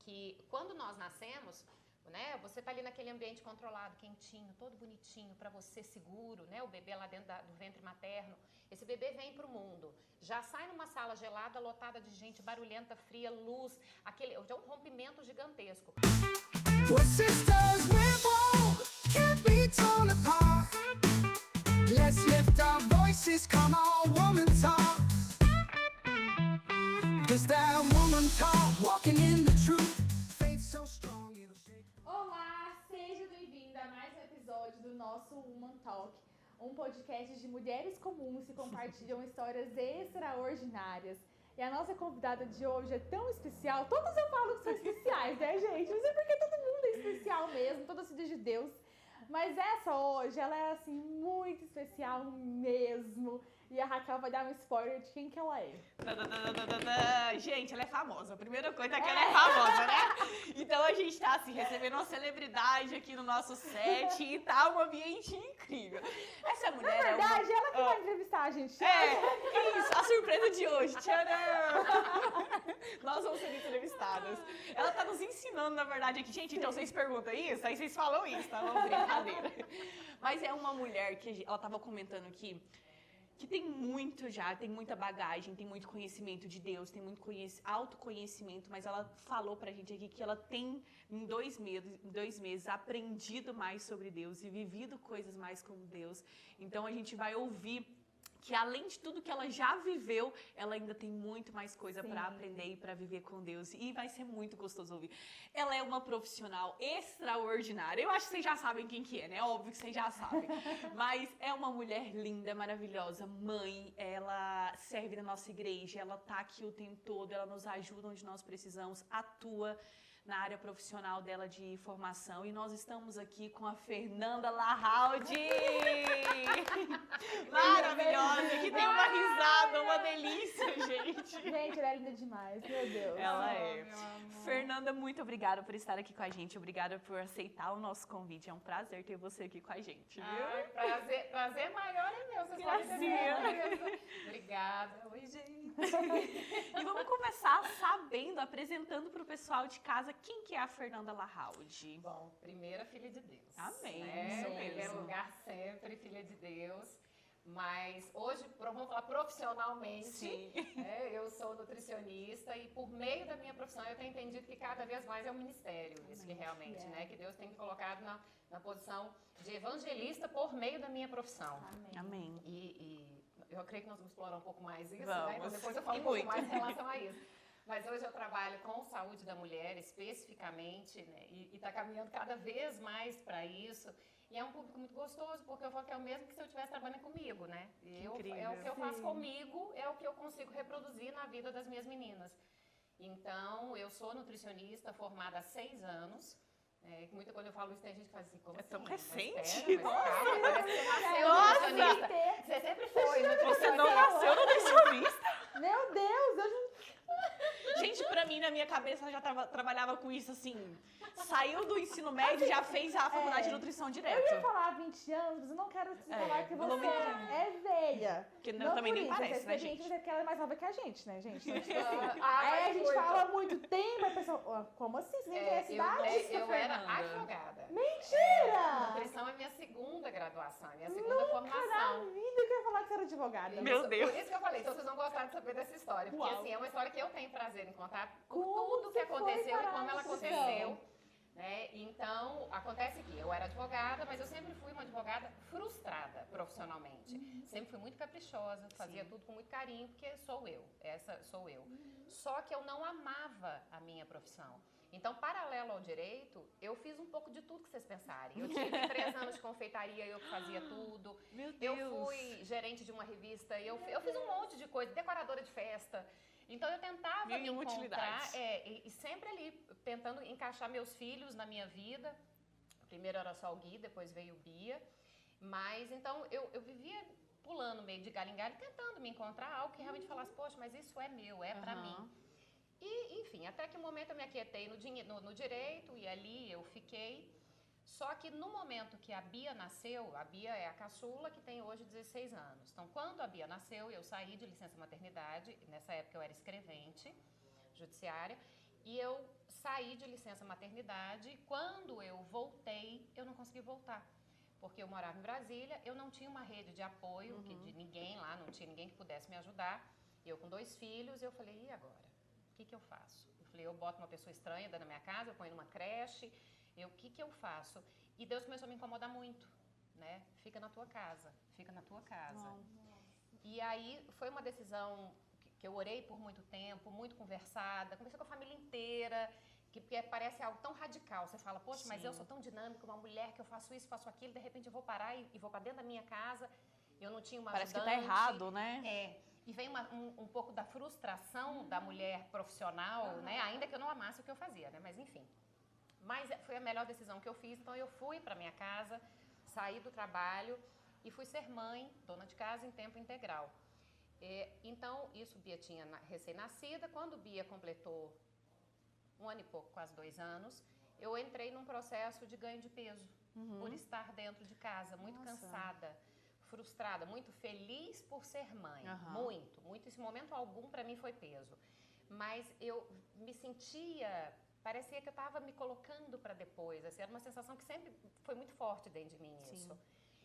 que quando nós nascemos, né, você tá ali naquele ambiente controlado, quentinho, todo bonitinho, para você seguro, né, o bebê lá dentro do ventre materno. Esse bebê vem pro mundo, já sai numa sala gelada, lotada de gente, barulhenta, fria, luz, é um rompimento gigantesco. We're sisters, we're bold, can't be torn apart. Let's lift our voices, come on, woman talk. This that woman talk, walking in the truth. Faith so strong it'll shake. Olá, seja bem-vinda a mais um episódio do nosso Woman Talk, um podcast de mulheres comuns que compartilham histórias extraordinárias. E a nossa convidada de hoje é tão especial, todas eu falo que são especiais, né, gente? Não sei porque todo mundo é especial mesmo, todas filhas de Deus. Mas essa hoje, ela é assim, muito especial mesmo. E a Raquel vai dar um spoiler de quem que ela é. Gente, ela é famosa. A primeira coisa é que ela é famosa, né? Então a gente tá assim, recebendo uma celebridade aqui no nosso set e tá um ambiente incrível. Essa mulher Na verdade, ela que vai entrevistar a gente. Isso, a surpresa de hoje. Tcharam! Nós vamos ser entrevistadas. Ela tá nos ensinando, na verdade, aqui. Gente, então vocês perguntam isso, aí vocês falam isso, tá? Vamos brincadeira. Mas é uma mulher que ela tava comentando aqui, que tem muita bagagem, tem muito conhecimento de Deus, tem muito autoconhecimento, mas ela falou pra gente aqui que ela tem, em 2 meses, aprendido mais sobre Deus e vivido coisas mais com Deus. Então a gente vai ouvir que além de tudo que ela já viveu, ela ainda tem muito mais coisa para aprender e para viver com Deus. E vai ser muito gostoso ouvir. Ela é uma profissional extraordinária. Eu acho que vocês já sabem quem que é, né? Óbvio que vocês já sabem. Mas é uma mulher linda, maravilhosa, mãe. Ela serve na nossa igreja, ela tá aqui o tempo todo, ela nos ajuda onde nós precisamos, atua na área profissional dela de formação. E nós estamos aqui com a Fernanda Larraudi! Maravilhosa, que tem uma risada, uma delícia, gente. Gente, ela é linda demais, meu Deus. Ela é. Fernanda, muito obrigada por estar aqui com a gente. Obrigada por aceitar o nosso convite. É um prazer ter você aqui com a gente, viu? Ai, prazer maior é meu, vocês podem ter certeza. Obrigada. Oi, gente. E vamos começar apresentando para o pessoal de casa quem que é a Fernanda Larraudi. Bom, primeira filha de Deus. Amém, né? isso Em primeiro mesmo. lugar, sempre filha de Deus. Mas hoje, vamos falar profissionalmente, Sim. né, eu sou nutricionista e por meio da minha profissão eu tenho entendido que cada vez mais é um ministério, isso que realmente, né, que Deus tem me colocado na posição de evangelista por meio da minha profissão. Amém. E eu creio que nós vamos explorar um pouco mais isso, Vamos. né? Então depois eu falo um pouco mais em relação a isso. Mas hoje eu trabalho com saúde da mulher especificamente, né? E está caminhando cada vez mais para isso. E é um público muito gostoso, porque eu falo que é o mesmo que se eu estivesse trabalhando comigo, né? É o que eu faço comigo, é o que eu consigo reproduzir na vida das minhas meninas. Então, eu sou nutricionista formada há 6 anos. Quando eu falo isso, tem gente que faz assim, como assim? tão Mas recente? espera, mas calma, parece que você nasceu Nossa! nutricionista. Você sempre foi nutricionista. Você não nasceu nutricionista? Meu Deus, eu não... Gente, pra mim, na minha cabeça, ela já trabalhava com isso assim. Saiu do ensino médio e já fez a faculdade de nutrição direto. Eu ia falar 20 anos, eu não quero falar que não você me- é velha. Porque não, também por nem isso, parece, você né, é gente? mas é porque ela é mais nova que a gente, né, gente? Então, tipo assim, Ah, aí a mas gente muito. fala muito tempo, a pessoa, "Ó, como assim? Você nem tem essa idade? Eu era Fernanda. advogada. Mentira! Nutrição é minha segunda graduação, minha segunda Nunca na formação. vida que eu ia falar que você era advogada. Meu Deus. Por isso que eu falei, então vocês vão gostar de saber dessa história. Porque Uau. assim, é uma história que eu tenho prazer em contar por Como tudo que você foi aconteceu e parar como ela nessa aconteceu. Né? Então, acontece que eu era advogada, mas eu sempre fui uma advogada frustrada profissionalmente. Sempre fui muito caprichosa, fazia tudo com muito carinho, porque essa sou eu. Só que eu não amava a minha profissão. Então, paralelo ao direito, eu fiz um pouco de tudo que vocês pensarem. Eu tive 3 anos de confeitaria, eu que fazia tudo. Meu Deus. Eu fui gerente de uma revista, eu fiz um monte de coisa, decoradora de festa. Então eu tentava Mil e me uma encontrar, utilidades. e sempre ali tentando encaixar meus filhos na minha vida. Primeiro era só o Gui, depois veio o Bia. Mas então eu vivia pulando meio de galho em galho, tentando me encontrar algo que realmente falasse, poxa, mas isso é meu, é pra mim. E, enfim, até que um momento eu me aquietei no direito e ali eu fiquei. Só que no momento que a Bia nasceu, a Bia é a caçula que tem hoje 16 anos. Então, quando a Bia nasceu, eu saí de licença maternidade, nessa época eu era escrevente judiciária, e eu saí de licença maternidade. Quando eu voltei, eu não consegui voltar. Porque eu morava em Brasília, eu não tinha uma rede de apoio, de ninguém lá, não tinha ninguém que pudesse me ajudar. Eu com 2 filhos, eu falei, e agora? O que eu faço? Eu falei, eu boto uma pessoa estranha dentro da minha casa, eu ponho numa creche, o que eu faço? E Deus começou a me incomodar muito, né? Fica na tua casa, fica na tua casa. E aí foi uma decisão que eu orei por muito tempo, muito conversada, conversei com a família inteira, porque parece algo tão radical. Você fala, poxa, mas eu sou tão dinâmica, uma mulher que eu faço isso, faço aquilo, de repente eu vou parar e vou para dentro da minha casa. Eu não tinha uma Parece ajudante. que tá errado, né? E vem um pouco da frustração da mulher profissional, né? Ainda que eu não amasse o que eu fazia, né? Mas enfim. Mas foi a melhor decisão que eu fiz. Então eu fui para minha casa, saí do trabalho e fui ser mãe, dona de casa em tempo integral. Então, isso Bia tinha recém-nascida. Quando Bia completou 1 ano e pouco, quase 2 anos, eu entrei num processo de ganho de peso por estar dentro de casa, muito cansada, frustrada, muito feliz por ser mãe, muito. Esse momento algum para mim foi peso, mas eu me sentia, parecia que eu estava me colocando para depois, assim, era uma sensação que sempre foi muito forte dentro de mim isso.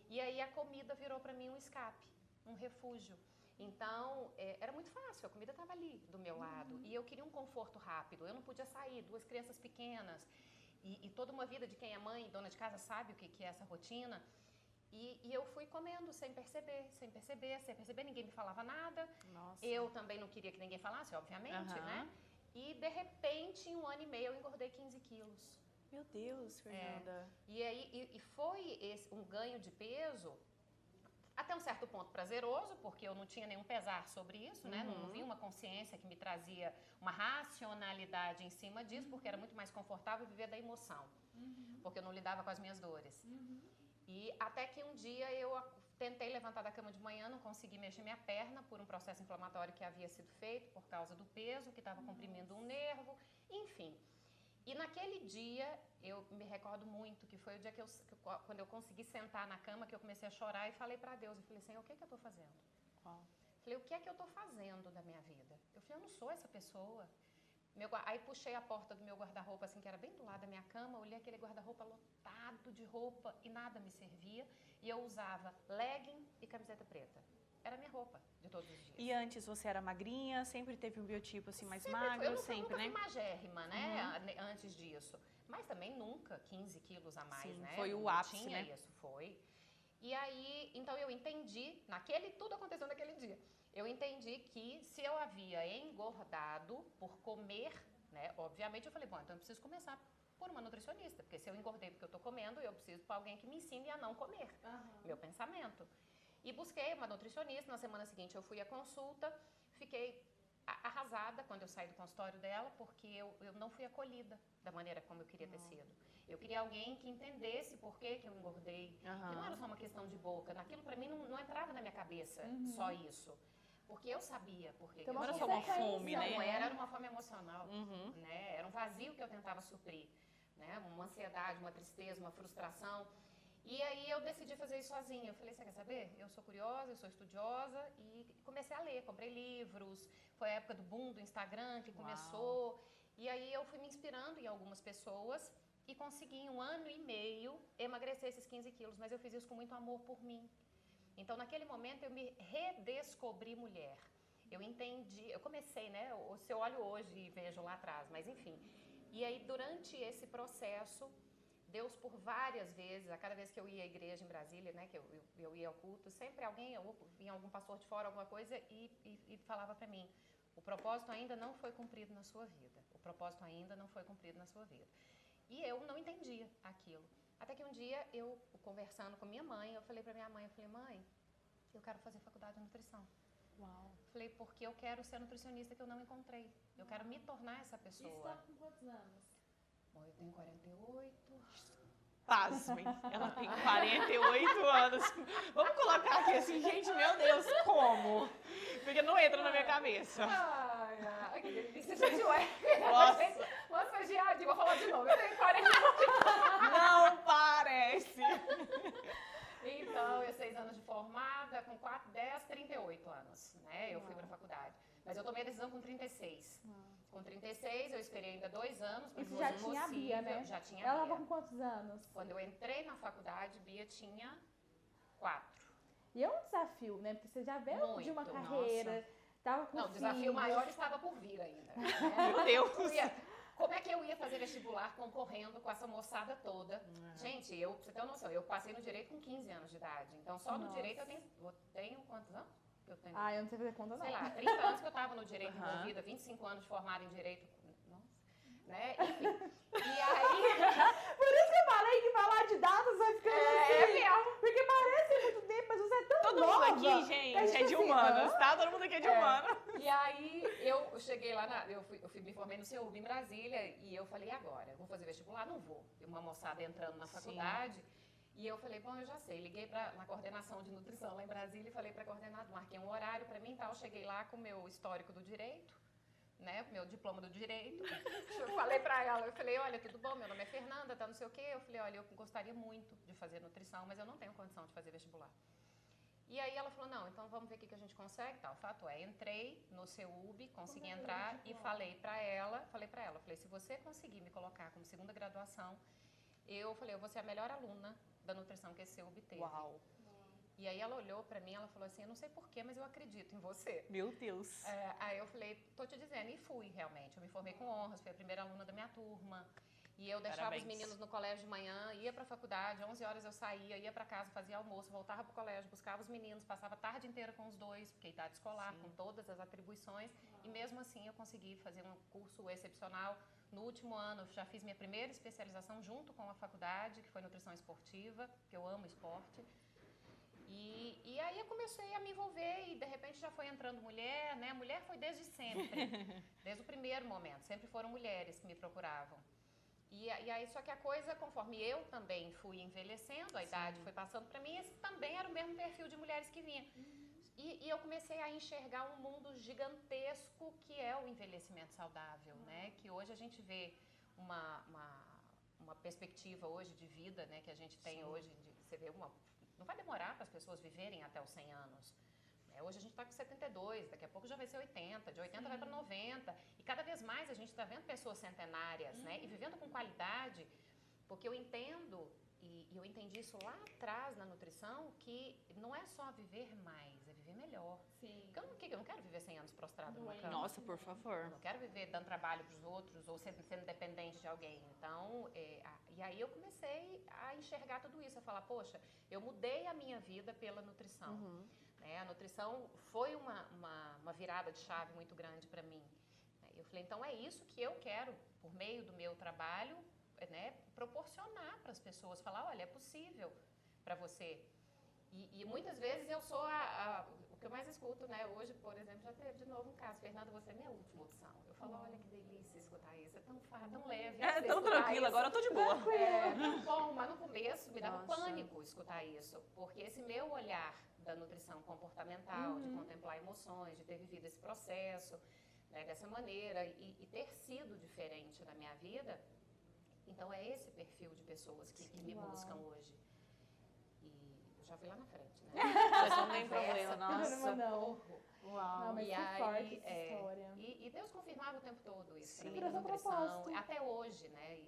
E aí a comida virou para mim um escape, um refúgio. Então, era muito fácil, a comida estava ali do meu lado e eu queria um conforto rápido, eu não podia sair, 2 crianças pequenas e toda uma vida de quem é mãe, dona de casa, sabe o que é essa rotina. E eu fui comendo sem perceber, ninguém me falava nada. Nossa. Eu também não queria que ninguém falasse, obviamente, né? E de repente, em 1 ano e meio, eu engordei 15 quilos. Meu Deus, Fernanda. E aí foi um ganho de peso até um certo ponto prazeroso, porque eu não tinha nenhum pesar sobre isso, né? Não vi uma consciência que me trazia uma racionalidade em cima disso, porque era muito mais confortável viver da emoção, porque eu não lidava com as minhas dores. E até que um dia eu tentei levantar da cama de manhã, não consegui mexer minha perna por um processo inflamatório que havia sido feito por causa do peso, que estava comprimindo um nervo, enfim. E naquele dia, eu me recordo muito que foi o dia que quando eu consegui sentar na cama, que eu comecei a chorar e falei para Deus, eu falei, Senhor, o que eu estou fazendo? Falei, o que é que eu estou fazendo da minha vida? Eu falei, eu não sou essa pessoa. Aí puxei a porta do meu guarda-roupa, assim, que era bem do lado da minha cama, olhei aquele guarda-roupa lotado de roupa e nada me servia. E eu usava legging e camiseta preta. Era a minha roupa de todos os dias. E antes você era magrinha? Sempre teve um biotipo assim mais sempre magro? Eu nunca fui magérrima, né? Antes disso. Mas também nunca 15 quilos a mais, né? Foi o não ápice, tinha né? Isso, foi. E aí, então eu entendi, tudo aconteceu naquele dia. Eu entendi que se eu havia engordado por comer, né? Obviamente eu falei, bom, então eu preciso começar por uma nutricionista, porque se eu engordei porque eu tô comendo, eu preciso para alguém que me ensine a não comer. Meu pensamento. E busquei uma nutricionista, na semana seguinte eu fui à consulta, fiquei arrasada quando eu saí do consultório dela, porque eu não fui acolhida da maneira como eu queria ter sido. Eu queria alguém que entendesse por que eu engordei, que não era só uma questão de boca, naquilo pra mim não entrava na minha cabeça só isso. Porque eu sabia por que não era só uma fome, né? Não era uma fome emocional, né? Era um vazio que eu tentava suprir, né? Uma ansiedade, uma tristeza, uma frustração. E aí eu decidi fazer isso sozinha. Eu falei, você quer saber? Eu sou curiosa, eu sou estudiosa e comecei a ler, comprei livros. Foi a época do boom do Instagram que começou. E aí eu fui me inspirando em algumas pessoas e consegui em 1 ano e meio emagrecer esses 15 quilos. Mas eu fiz isso com muito amor por mim. Então naquele momento eu me redescobri mulher. Eu entendi, eu comecei, né? Se eu olho hoje e vejo lá atrás, mas enfim. E aí durante esse processo, Deus por várias vezes, a cada vez que eu ia à igreja em Brasília, né, que eu ia ao culto, sempre vinha algum pastor de fora, alguma coisa, e falava para mim, o propósito ainda não foi cumprido na sua vida. O propósito ainda não foi cumprido na sua vida. E eu não entendia aquilo. Até que um dia, eu conversando com minha mãe, eu falei para minha mãe, mãe, eu quero fazer faculdade de nutrição. Falei, porque eu quero ser nutricionista que eu não encontrei. Eu quero me tornar essa pessoa. Você está com quantos anos? Bom, eu tenho 48. Pasmem, ela tem 48 anos. Vamos colocar aqui assim, gente, meu Deus, como? Porque não entra na minha cabeça. Ai, que delícia, gente, ué. Nossa. Vou falar de novo, eu tenho 48. Não parece. Então, eu 6 anos de formada, com 38 anos, né? Eu fui pra faculdade. Mas eu tomei a decisão com 36. Com com 36, eu esperei ainda 2 anos. E você já tinha a Bia, né? Já tinha Ela a Bia. estava com quantos anos? Quando eu entrei na faculdade, Bia tinha 4. E é um desafio, né? Porque você já veio de uma Muito, carreira, tava com Não, o desafio filhos. maior estava por vir ainda. Né? Meu Deus! Como é que eu ia fazer vestibular concorrendo com essa moçada toda? Gente, pra você ter uma noção, eu passei no direito com 15 anos de idade. Então, só no Nossa. direito eu tenho quantos anos? Eu tenho, Ah, eu não sei fazer conta, não. sei lá, 30 anos que eu estava no direito envolvida, 25 anos de formada em direito. Nossa, né? Enfim. E aí... Por isso que eu falei que falar de datas vai ficando assim. mesmo. Porque parece muito tempo, mas você é tão Todo nova. mundo aqui, gente, é de assim, humanas, tá? Todo mundo aqui é de humanas. E aí eu cheguei lá, me formei no CEUB em Brasília e eu falei, e agora? Eu vou fazer vestibular? Não vou. Tem uma moçada entrando na faculdade. E eu falei, bom, eu já sei. Liguei na coordenação de nutrição lá em Brasília e falei pra coordenadora, marquei um horário pra mim e tal. Cheguei lá com o meu histórico do direito, né, meu diploma do direito. Eu falei pra ela, eu falei, olha, tudo bom? Meu nome é Fernanda, tá não sei o quê. Eu falei, olha, eu gostaria muito de fazer nutrição, mas eu não tenho condição de fazer vestibular. E aí ela falou, não, então vamos ver o que a gente consegue, tal. O fato é, entrei no CEUB, consegui entrar e falei pra ela, falei, se você conseguir me colocar como segunda graduação, eu vou ser a melhor aluna da nutrição que esse CEUB teve. Uau! E aí ela olhou pra mim, ela falou assim, eu não sei porquê, mas eu acredito em você. Meu Deus! Aí eu falei, tô te dizendo, e fui realmente. Eu me formei com honras, fui a primeira aluna da minha turma. E eu deixava Parabéns. os meninos no colégio de manhã, ia pra faculdade, 11 horas eu saía, ia pra casa, fazia almoço, voltava pro colégio, buscava os meninos, passava a tarde inteira com os dois, porque idade escolar, com todas as atribuições. E mesmo assim eu consegui fazer um curso excepcional. No último ano, já fiz minha primeira especialização junto com a faculdade, que foi nutrição esportiva, que eu amo esporte. E aí eu comecei a me envolver e de repente já foi entrando mulher, né? Mulher foi desde sempre, desde o primeiro momento, sempre foram mulheres que me procuravam. E aí, só que a coisa, conforme eu também fui envelhecendo, a idade foi passando para mim, esse também era o mesmo perfil de mulheres que vinha. E eu comecei a enxergar um mundo gigantesco que é o envelhecimento saudável, né? Que hoje a gente vê uma perspectiva hoje de vida, né? Que a gente tem hoje, você vê não vai demorar para as pessoas viverem até os 100 anos. Hoje a gente está com 72, daqui a pouco já vai ser 80, de 80 vai para 90. E cada vez mais a gente está vendo pessoas centenárias, né? E vivendo com qualidade, porque eu entendo, e eu entendi isso lá atrás na nutrição, que não é só viver mais, é viver melhor. Sim. Porque eu não quero viver 100 anos prostrado numa cama. Nossa, por favor. Eu não quero viver dando trabalho para os outros ou sendo dependente de alguém. Então, e aí eu comecei a enxergar tudo isso, a falar, poxa, eu mudei a minha vida pela nutrição. A nutrição foi uma virada de chave muito grande para mim. Eu falei, então é isso que eu quero, por meio do meu trabalho, né, proporcionar para as pessoas, falar, olha, é possível para você. E muitas vezes eu sou o que eu mais escuto, né? Hoje, por exemplo, já teve de novo um caso, Fernanda, você é minha última opção. Eu falo, olha que delícia escutar isso, é tão fácil, tão leve. É tão tranquilo, agora eu tô de boa. Tão bom, mas no começo me dava pânico escutar isso, porque esse meu olhar da nutrição comportamental, de contemplar emoções, de ter vivido esse processo, né, dessa maneira e ter sido diferente na minha vida, então é esse perfil de pessoas que me buscam hoje. E eu já fui lá na frente, né? Mas não tem problema, nossa. Não. Uau. Não, mas E que aí, forte essa história. E Deus confirmava o tempo todo isso para Sim. mim Por na esse nutrição, propósito. até hoje, né?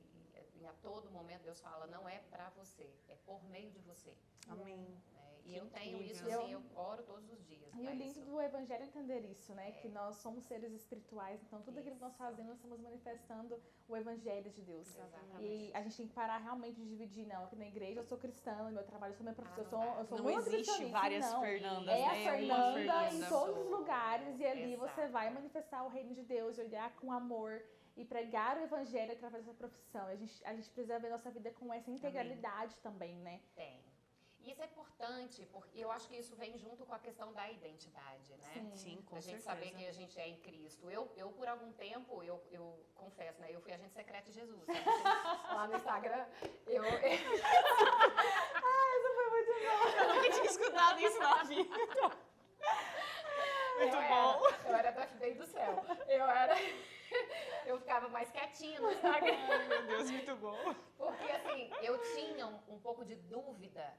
E a todo momento Deus fala, não é para você, é por meio de você. Amém. E Que eu tenho isso, incrível. assim, eu oro todos os dias. E o lindo do Evangelho é entender isso, né? Que nós somos seres espirituais, então tudo aquilo que nós fazemos, nós estamos manifestando o Evangelho de Deus. Exatamente. E a gente tem que parar realmente de dividir, não, aqui na igreja eu sou cristã, no meu trabalho eu sou minha professora, não eu sou Não muito existe nutricionista, várias não. Fernandas, É a né? Uma Fernanda em Fernanda. todos os lugares e ali Exato. você vai manifestar o reino de Deus, olhar com amor e pregar o Evangelho através dessa profissão. A gente precisa ver nossa vida com essa integralidade também, né? Tem. E isso é importante, porque eu acho que isso vem junto com a questão da identidade, né? Sim, com A gente certeza. saber que a gente é em Cristo. Eu por algum tempo, eu confesso, né? Eu fui agente secreta de Jesus. Né? Lá no Instagram, Eu nunca tinha escutado isso na vida. Muito bom. Eu era do FBI do céu. Eu ficava mais quietinha no Instagram. Ai, meu Deus, muito bom. Porque assim, eu tinha um pouco de dúvida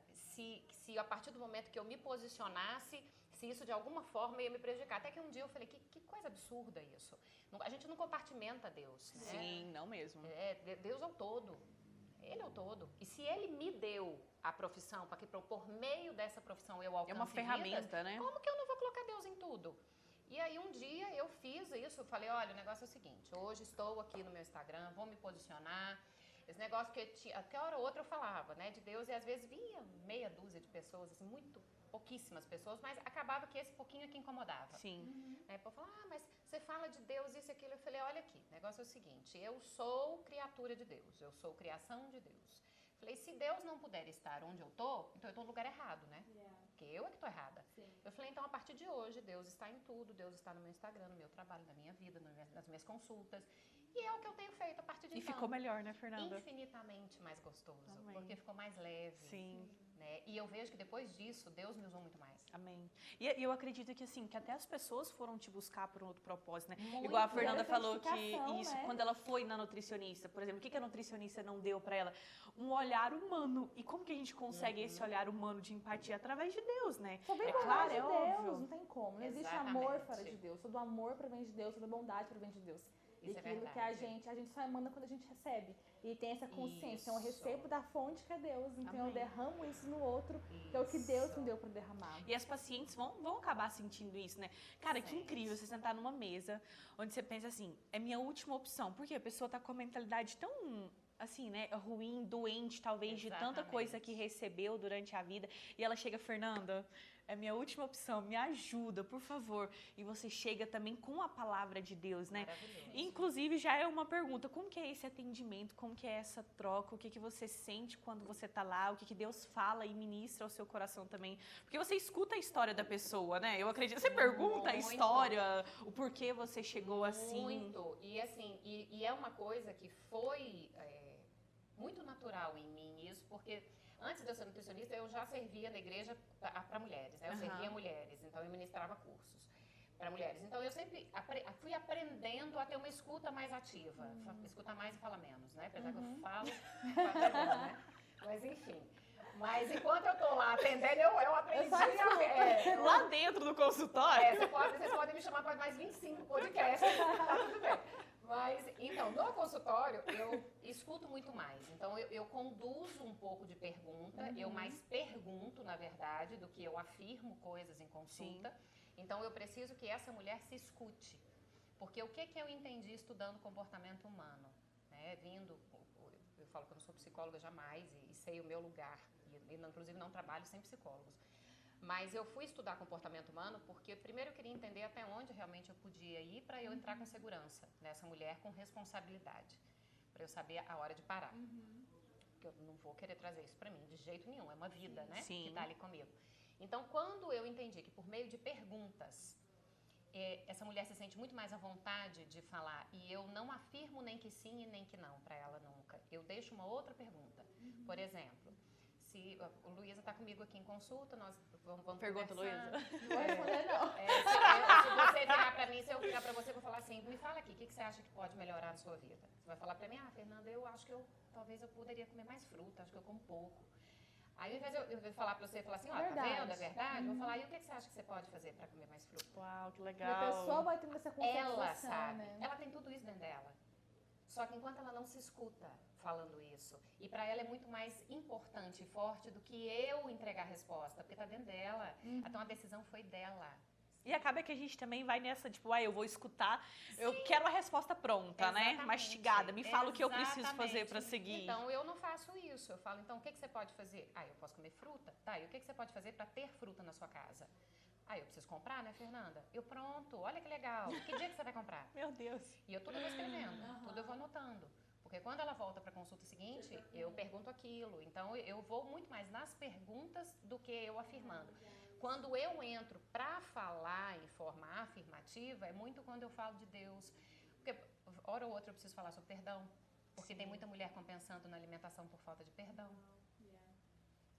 se a partir do momento que eu me posicionasse, se isso de alguma forma ia me prejudicar. Até que um dia eu falei, que coisa absurda isso. A gente não compartimenta Deus, né? Sim, não mesmo. Deus é o todo. Ele é o todo. E se ele me deu a profissão para que por meio dessa profissão eu alcance É uma ferramenta, vidas, né? como que eu não vou colocar Deus em tudo? E aí um dia eu fiz isso, eu falei, olha, o negócio é o seguinte, hoje estou aqui no meu Instagram, vou me posicionar. Esse negócio que até hora ou outra eu falava, né, de Deus, e às vezes vinha meia dúzia de pessoas, assim, muito pouquíssimas pessoas, mas acabava que esse pouquinho é que incomodava. Sim. Para falar, mas você fala de Deus, isso e aquilo. Eu falei, olha aqui, o negócio é o seguinte, eu sou criatura de Deus, eu sou criação de Deus. Falei, se Deus não puder estar onde eu tô, então eu tô no lugar errado, né? Porque eu é que tô errada. Sim. Eu falei, então a partir de hoje, Deus está em tudo, Deus está no meu Instagram, no meu trabalho, na minha vida, nas minhas consultas. E é o que eu tenho feito a partir de E então. ficou melhor, né, Fernanda? Infinitamente mais gostoso, Amém. porque ficou mais leve. Sim. Né? E eu vejo que depois disso, Deus me usou muito mais. Amém. E eu acredito que assim, que até as pessoas foram te buscar por um outro propósito, né? Muito. Igual a Fernanda falou que Gratificação, isso, né? quando ela foi na nutricionista, por exemplo, o que a nutricionista não deu pra ela? Um olhar humano. E como que a gente consegue esse olhar humano de empatia? Através de Deus, né? Só vem É bondade claro, de é Deus, óbvio. não tem como. Não existe Exatamente. amor fora de Deus. Todo amor provém de Deus, toda bondade provém de Deus. E Isso é aquilo que verdade. a gente só emana quando a gente recebe. E tem essa consciência. Então eu Isso. recebo da fonte que é Deus. Então eu Amém. derramo isso no outro, que é o que Deus me deu para derramar. E as pacientes vão acabar sentindo isso, né? Cara, que Sente. incrível você sentar numa mesa onde você pensa assim, é minha última opção. Porque a pessoa tá com a mentalidade tão, assim, né, ruim, doente, talvez, de tanta coisa que recebeu durante a vida. E ela chega, Fernanda, é minha última opção, me ajuda, por favor. E você chega também com a palavra de Deus, né? Maravilhoso. Inclusive, já é uma pergunta, como que é esse atendimento, como que é essa troca, o que que você sente quando você tá lá, o que que Deus fala e ministra ao seu coração também? Porque você escuta a história da pessoa, né? Eu acredito, você pergunta a Muito. história, o porquê você chegou assim. Muito. E assim, e é uma coisa que foi muito natural em mim isso, porque antes de eu ser nutricionista, eu já servia na igreja para mulheres, né? Eu servia mulheres, então eu ministrava cursos para mulheres. Então eu sempre fui aprendendo a ter uma escuta mais ativa, escutar mais e falar menos, né? Apesar que eu falo, né? Mas enfim. Mas enquanto eu tô lá atendendo, eu aprendi Lá dentro do consultório? vocês podem me chamar para mais 25 podcasts, tá tudo bem. Mas, então, no consultório, eu escuto muito mais. Então, eu conduzo um pouco de pergunta, eu mais pergunto, na verdade, do que eu afirmo coisas em consulta. Então, eu preciso que essa mulher se escute. Porque o que eu entendi estudando comportamento humano? Né? Eu falo que eu não sou psicóloga jamais e sei o meu lugar. E, inclusive, não trabalho sem psicólogos. Mas eu fui estudar comportamento humano porque primeiro eu queria entender até onde realmente eu podia ir para eu entrar com segurança nessa mulher, com responsabilidade, para eu saber a hora de parar. Porque eu não vou querer trazer isso para mim de jeito nenhum, é uma vida, né, que tá ali comigo. Então, quando eu entendi que por meio de perguntas essa mulher se sente muito mais à vontade de falar e eu não afirmo nem que sim e nem que não para ela nunca, eu deixo uma outra pergunta. Por exemplo, se o Luísa está comigo aqui em consulta, nós vamos Pergunta, conversar. Luísa. Não vou responder, não. Se você virar para mim, se eu virar para você, eu vou falar assim, me fala aqui, o que você acha que pode melhorar na sua vida? Você vai falar para mim, Fernanda, eu acho que talvez eu poderia comer mais fruta, acho que eu como pouco. Aí, ao invés de eu falar para você, falar assim, ó, tá vendo, é verdade? Eu vou falar, e o que você acha que você pode fazer para comer mais fruta? Uau, que E legal. a pessoa vai tendo essa conscientização, Ela sabe, né? ela tem tudo isso dentro dela. Só que enquanto ela não se escuta falando isso, e para ela é muito mais importante e forte do que eu entregar a resposta, porque tá dentro dela. Então a decisão foi dela. E acaba que a gente também vai nessa, tipo, eu vou escutar, eu quero a resposta pronta, né? Exatamente. Mastigada, me fala o que eu preciso Exatamente. fazer para seguir. Então, eu não faço isso. Eu falo, então, o que você pode fazer? Eu posso comer fruta? Tá, e o que você pode fazer para ter fruta na sua casa? Eu preciso comprar, né, Fernanda? Pronto, olha que legal. Que dia que você vai comprar? Meu Deus. E eu tudo vou escrevendo, tudo eu vou anotando. Porque quando ela volta para a consulta seguinte, eu pergunto aquilo. Então, eu vou muito mais nas perguntas do que eu afirmando. Quando eu entro para falar em forma afirmativa, é muito quando eu falo de Deus. Porque, hora ou outra, eu preciso falar sobre perdão. Porque tem muita mulher compensando na alimentação por falta de perdão.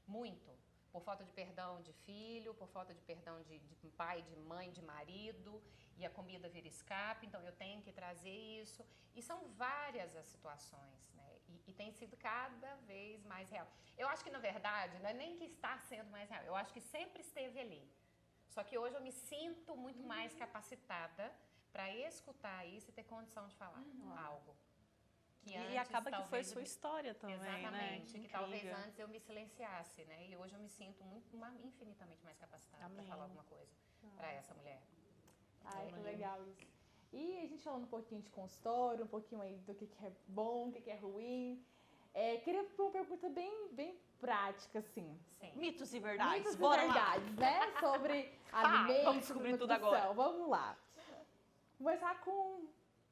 Muito. por falta de perdão de filho, por falta de perdão de pai, de mãe, de marido, e a comida vira escape, então eu tenho que trazer isso. E são várias as situações, né? E tem sido cada vez mais real. Eu acho que, na verdade, não é nem que está sendo mais real, eu acho que sempre esteve ali. Só que hoje eu me sinto muito mais capacitada para escutar isso e ter condição de falar algo. Que E antes, acaba que foi talvez, sua história também, né? exatamente, que talvez incrível. antes eu me silenciasse, né? E hoje eu me sinto infinitamente mais capacitada para Amém. falar alguma coisa para essa mulher. Ai, que legal isso. E a gente falando um pouquinho de consultório, um pouquinho aí do que é bom, o que é ruim. Queria fazer uma pergunta bem prática, assim. Sim. Mitos e verdades, Mitos e bora lá. verdades, né? Sobre alimentos, vamos descobrir sobre tudo agora. nutrição. Vamos lá. Começar com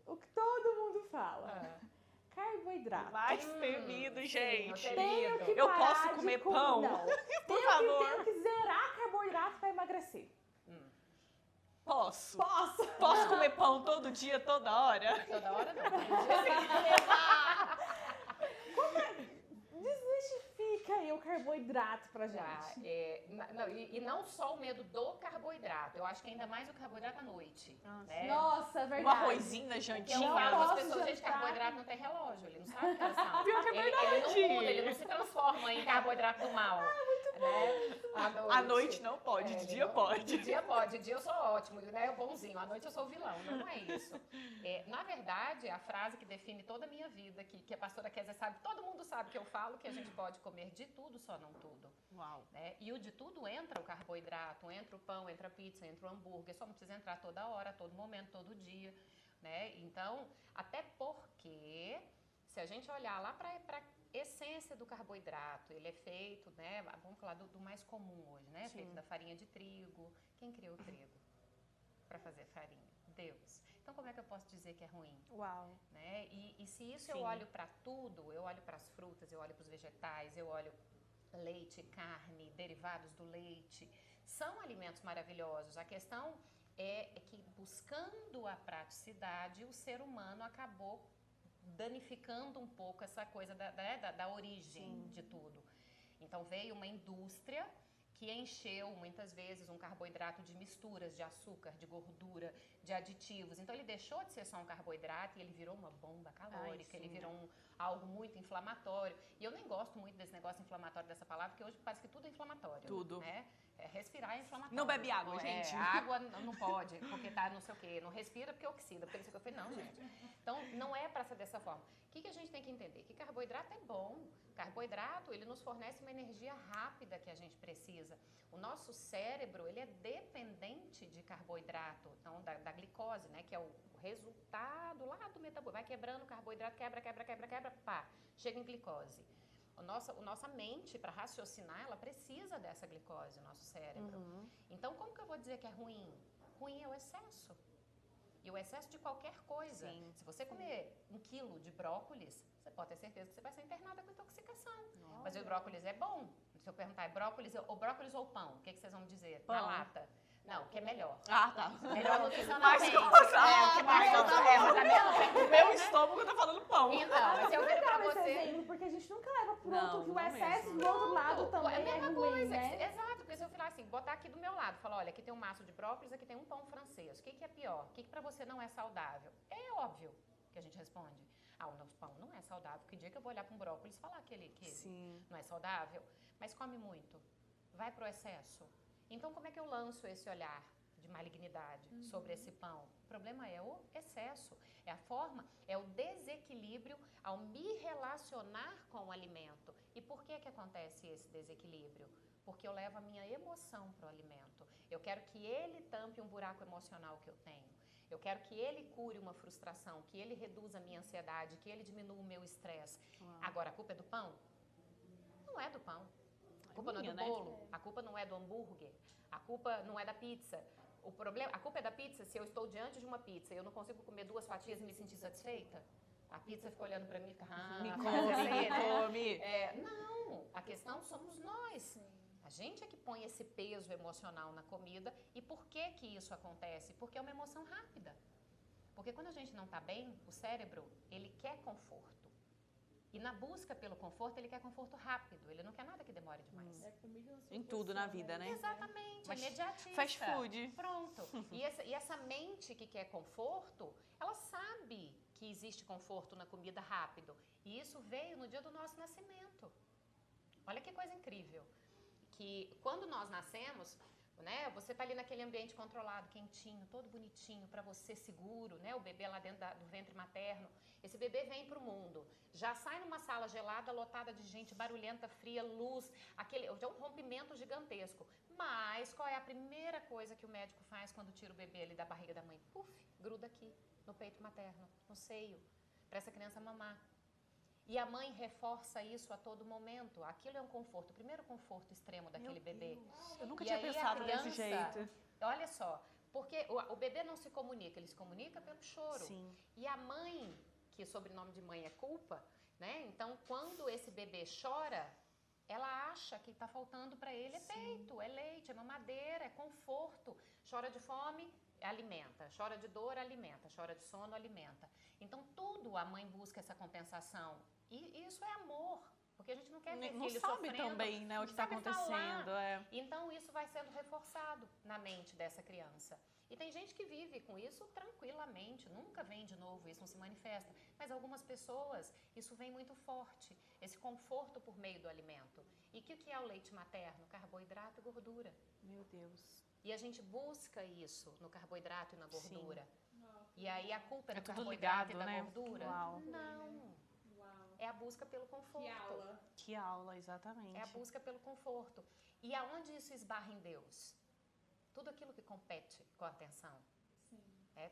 o que todo mundo fala. Carboidrato. Mais temido, gente. Tenho que Eu parar posso de comer comer- pão? Não. Por favor. Tenho que zerar carboidrato para emagrecer. Posso. Posso? Posso comer pão todo dia, toda hora? Toda hora não. Todo dia tem que levar. Desmistifica aí o carboidrato pra gente. E não só o medo do carboidrato, eu acho que ainda mais o carboidrato à noite. Né? Nossa, é Um verdade. arrozinho na Eu jantinha. não falo para as posso pessoas, gente, jantar. carboidrato não tem relógio, ele não sabe que elas são. Pior que é Ele não muda, ele não se transforma em carboidrato do mal. Muito bom. À noite não pode, de dia pode. De dia pode, de dia eu sou ótimo, né? O bonzinho, à noite eu sou o vilão, não é isso. Na verdade, a frase que define toda a minha vida, que a pastora Kézia sabe, todo mundo sabe que eu falo, que a gente pode comer de tudo, só não tudo. Uau. Né? E o de tudo entra o carboidrato, entra o pão, entra a pizza, entra o hambúrguer, só não precisa entrar toda hora, todo momento, todo dia. Né? Então, até porque, se a gente olhar lá para essência do carboidrato, ele é feito, né? Vamos falar do mais comum hoje, né? Sim. Feito da farinha de trigo. Quem criou o trigo para fazer farinha? Deus. Então, como é que eu posso dizer que é ruim? Uau. Né? E se isso Sim. eu olho para tudo, eu olho para as frutas, eu olho para os vegetais, eu olho leite, carne, derivados do leite, são alimentos maravilhosos. A questão é que buscando a praticidade, o ser humano acabou danificando um pouco essa coisa da origem de tudo. Então veio uma indústria que encheu muitas vezes um carboidrato de misturas de açúcar, de gordura, de aditivos. Então ele deixou de ser só um carboidrato e ele virou uma bomba calórica, ele virou algo muito inflamatório. E eu nem gosto muito desse negócio inflamatório dessa palavra, porque hoje parece que tudo é inflamatório. Tudo. Né? Respirar é inflamatório. Não bebe água, gente. Água não pode, porque tá não sei o quê. Não respira porque oxida. Porque isso que eu falei, não, gente. Então, não é para ser dessa forma. O que a gente tem que entender? Que carboidrato é bom. Carboidrato, ele nos fornece uma energia rápida que a gente precisa. O nosso cérebro, ele é dependente de carboidrato, então da glicose, né? Que é o resultado lá do metabolismo. Vai quebrando o carboidrato, quebra, pá, chega em glicose. A nossa mente, para raciocinar, ela precisa dessa glicose, o nosso cérebro. Então, como que eu vou dizer que é ruim? Ruim é o excesso. E o excesso de qualquer coisa. Sim. Se você comer 1 quilo de brócolis, você pode ter certeza que você vai ser internada com intoxicação. Mas o brócolis é bom. Se eu perguntar, é brócolis ou pão? O que vocês vão dizer? Pão. Na lata? Não, o que é melhor. Ah, tá. Melhor nutricionalmente. Mais que o que mais O meu estômago tá falando pão. Então, mas eu viro pra Legal esse você... exemplo, porque a gente nunca leva pro Não, outro que o não excesso mesmo. do outro lado também é a mesma ruim, coisa. né? Exato, porque se eu falar assim, botar aqui do meu lado, falar, olha, aqui tem um maço de brócolis, aqui tem um pão francês. O que é pior? O que pra você não é saudável? É óbvio que a gente responde. Ah, o nosso pão não é saudável. Que dia que eu vou olhar para um brócolis e falar que ele não é saudável? Mas come muito. Vai pro excesso. Então, como é que eu lanço esse olhar de malignidade sobre esse pão? O problema é o excesso. É a forma, é o desequilíbrio ao me relacionar com o alimento. E por que acontece esse desequilíbrio? Porque eu levo a minha emoção pro alimento. Eu quero que ele tampe um buraco emocional que eu tenho. Eu quero que ele cure uma frustração, que ele reduza a minha ansiedade, que ele diminua o meu estresse. Agora, a culpa é do pão? Não é do pão. A culpa não é do bolo, a culpa não é do hambúrguer, a culpa não é da pizza. A culpa é da pizza se eu estou diante de uma pizza e eu não consigo comer 2 fatias e me sentir satisfeita. A pizza fica olhando pra mim e fica... Me come. Não, a questão somos nós. A gente é que põe esse peso emocional na comida. E por que que isso acontece? Porque é uma emoção rápida. Porque quando a gente não está bem, o cérebro, ele quer conforto. E na busca pelo conforto, ele quer conforto rápido, ele não quer nada que demore demais. É comida não se Em tudo na proporciona, vida, né? Exatamente, Mas imediatista. fast food. Pronto. E essa mente que quer conforto, ela sabe que existe conforto na comida rápido. E isso veio no dia do nosso nascimento. Olha que coisa incrível. Que quando nós nascemos, né, você tá ali naquele ambiente controlado, quentinho, todo bonitinho, para você seguro, né, o bebê lá dentro do ventre materno. Esse bebê vem pro mundo, já sai numa sala gelada, lotada de gente, barulhenta, fria, luz, é um rompimento gigantesco. Mas qual é a primeira coisa que o médico faz quando tira o bebê ali da barriga da mãe? Puf, gruda aqui, no peito materno, no seio, para essa criança mamar. E a mãe reforça isso a todo momento. Aquilo é um conforto, o primeiro conforto extremo daquele bebê. Eu nunca E tinha aí a pensado desse criança- jeito. Olha só, porque o bebê não se comunica, ele se comunica pelo choro. Sim. E a mãe, que o sobrenome de mãe é culpa, né? Então, quando esse bebê chora, ela acha que está faltando para ele peito, é leite, é mamadeira, é conforto. Chora de fome, alimenta. Chora de dor, alimenta. Chora de sono, alimenta. Então, tudo a mãe busca essa compensação. E isso é amor. Porque a gente não quer ver Não filho sabe sofrendo, também, né, o não que está sabe acontecendo. falar. É. Então, isso vai sendo reforçado na mente dessa criança. E tem gente que vive com isso tranquilamente, nunca vem de novo, isso não se manifesta. Mas algumas pessoas, isso vem muito forte, esse conforto por meio do alimento. E o que é o leite materno? Carboidrato e gordura. Meu Deus. E a gente busca isso no carboidrato e na gordura. E aí a culpa é É do tudo carboidrato ligado, e da né? gordura? Uau. Não. Uau. É a busca pelo conforto. Que aula. Que aula, exatamente. É a busca pelo conforto. E aonde isso esbarra em Deus? Tudo aquilo que compete com a atenção. Sim.